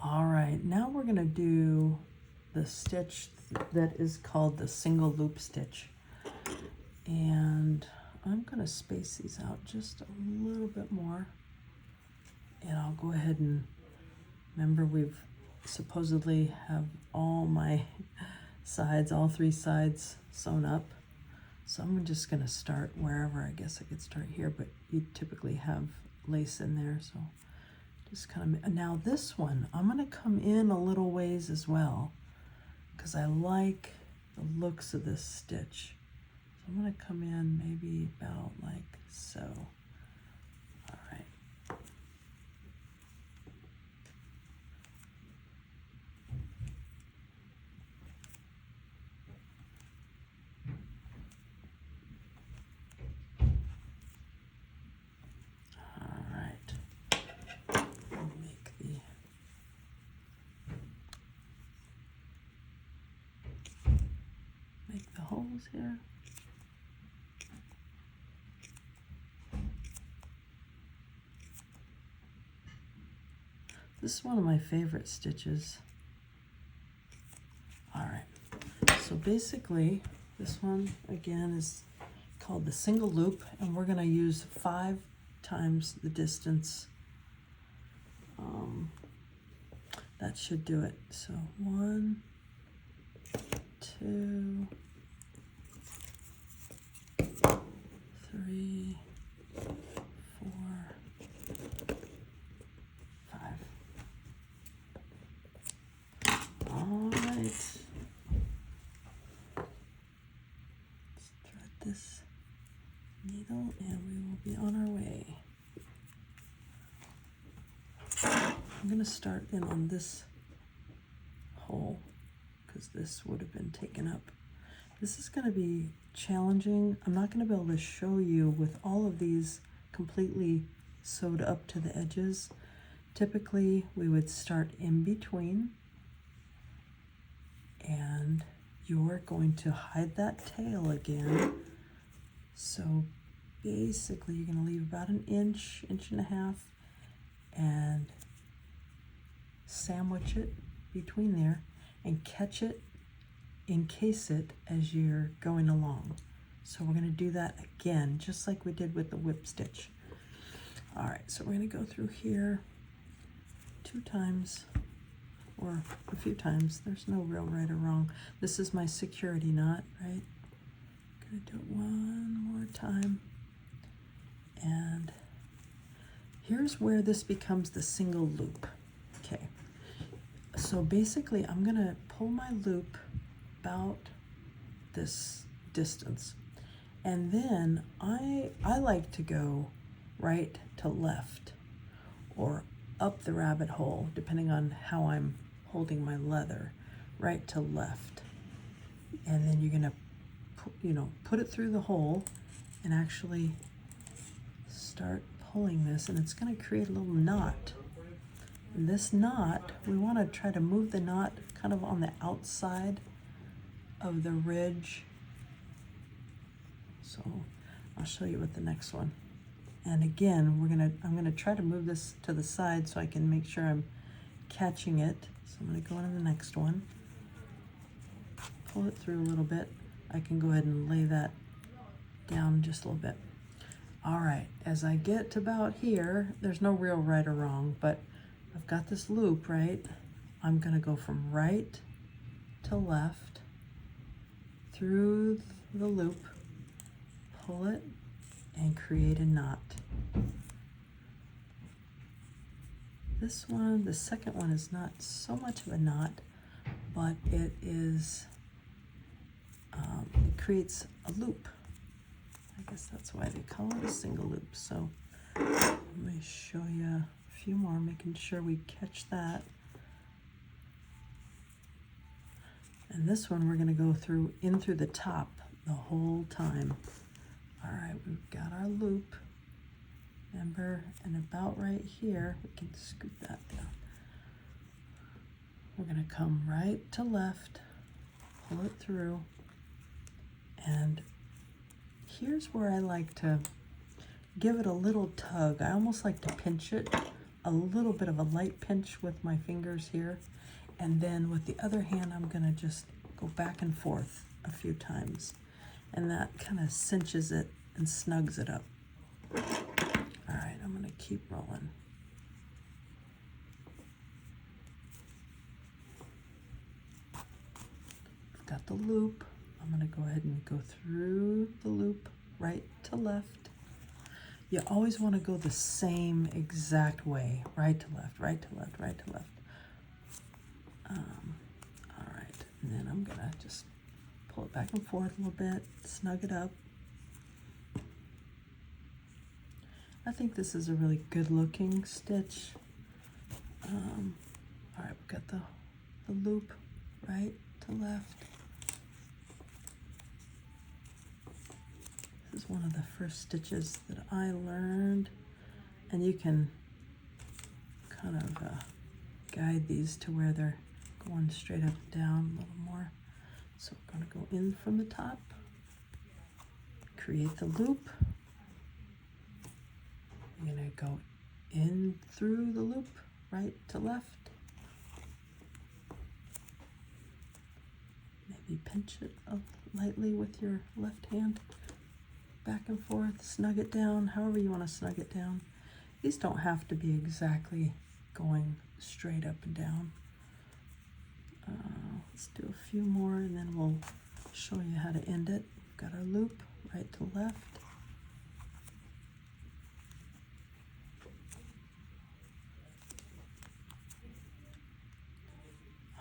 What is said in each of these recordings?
All right, now we're gonna do the stitch that is called the single loop stitch. And I'm gonna space these out just a little bit more. And I'll go ahead and, remember we've supposedly have all my sides, all three sides sewn up. So I'm just gonna start wherever. I guess I could start here, but you typically have lace in there, so just kind of, now this one, I'm gonna come in a little ways as well, because I like the looks of this stitch. So I'm gonna come in maybe about like so. All right. All right. I'll make the holes here. This is one of my favorite stitches. All right, so basically this one again is called the single loop, and we're gonna use 5 times the distance. That should do it. So 1, 2, 3, 4, 5. All right. Let's thread this needle and we will be on our way. I'm going to start in on this hole because this would have been taken up. This is going to be challenging. I'm not going to be able to show you with all of these completely sewed up to the edges. Typically, we would start in between, and you're going to hide that tail again. So basically, you're going to leave about an inch, inch and a half, and sandwich it between there and catch it, encase it as you're going along. So we're going to do that again, just like we did with the whip stitch. All right, so we're going to go through here 2 times or a few times. There's no real right or wrong. This is my security knot, right? Gonna do it one more time. And here's where this becomes the single loop. Okay, so basically I'm gonna pull my loop about this distance, and then I like to go right to left or up the rabbit hole, depending on how I'm holding my leather, right to left. And then you're gonna put it through the hole and actually start pulling this, and it's gonna create a little knot. And this knot, we wanna try to move the knot kind of on the outside of the ridge. So I'll show you with the next one. And again, I'm gonna try to move this to the side so I can make sure I'm catching it. So I'm gonna go into the next one, pull it through a little bit. I can go ahead and lay that down just a little bit. All right, as I get to about here, there's no real right or wrong, but I've got this loop, right? I'm gonna go from right to left through the loop, pull it, and create a knot. This one, the second one, is not so much of a knot, but it is, it creates a loop. I guess that's why they call it a single loop. So let me show you a few more, making sure we catch that. And this one we're gonna go through in through the top the whole time. All right, we've got our loop. Remember, and about right here, we can scoot that down. We're gonna come right to left, pull it through, and here's where I like to give it a little tug. I almost like to pinch it a little bit of a light pinch with my fingers here, and then with the other hand I'm gonna just go back and forth a few times, and that kind of cinches it and snugs it up. All right, I'm gonna keep rolling. I've got the loop. I'm gonna go ahead and go through the loop right to left. You always want to go the same exact way, right to left, right to left, right to left. All right, and then I'm gonna just pull it back and forth a little bit, snug it up. I think this is a really good looking stitch. All right, we've got the loop right to left. This is one of the first stitches that I learned, and you can kind of guide these to where they're going straight up and down a little more. So we're going to go in from the top, create the loop. You're going to go in through the loop, right to left. Maybe pinch it up lightly with your left hand. Back and forth, snug it down, however you want to snug it down. These don't have to be exactly going straight up and down. Let's do a few more and then we'll show you how to end it. We've got our loop right to left.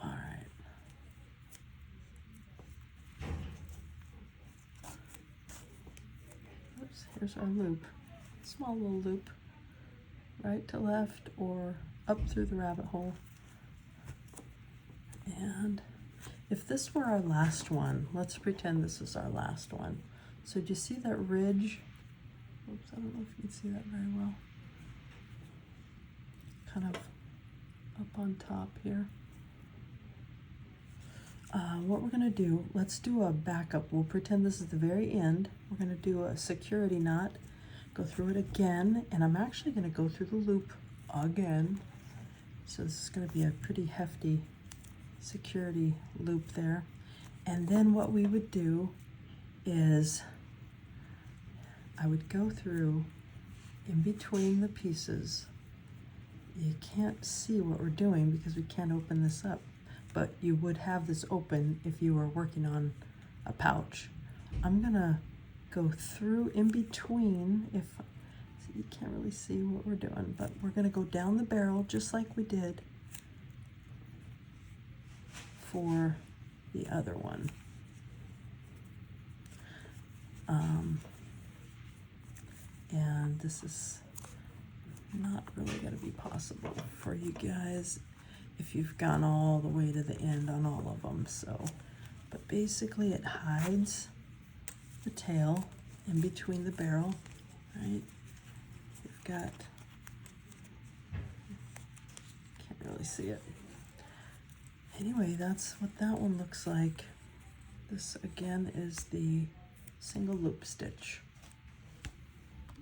All right. Oops, here's our loop. Small little loop. Right to left or up through the rabbit hole. And if this were our last one, let's pretend this is our last one. So do you see that ridge? Oops, I don't know if you can see that very well. Kind of up on top here. What we're gonna do, let's do a backup. We'll pretend this is the very end. We're gonna do a security knot, go through it again, and I'm actually gonna go through the loop again. So this is gonna be a pretty hefty security loop there. And then what we would do is I would go through in between the pieces. You can't see what we're doing because we can't open this up, but you would have this open if you were working on a pouch. I'm gonna go through in between. If so you can't really see what we're doing, but we're gonna go down the barrel just like we did for the other one. And this is not really going to be possible for you guys if you've gone all the way to the end on all of them. So, but basically it hides the tail in between the barrel, right? You've got, can't really see it. Anyway, that's what that one looks like. This again is the single loop stitch.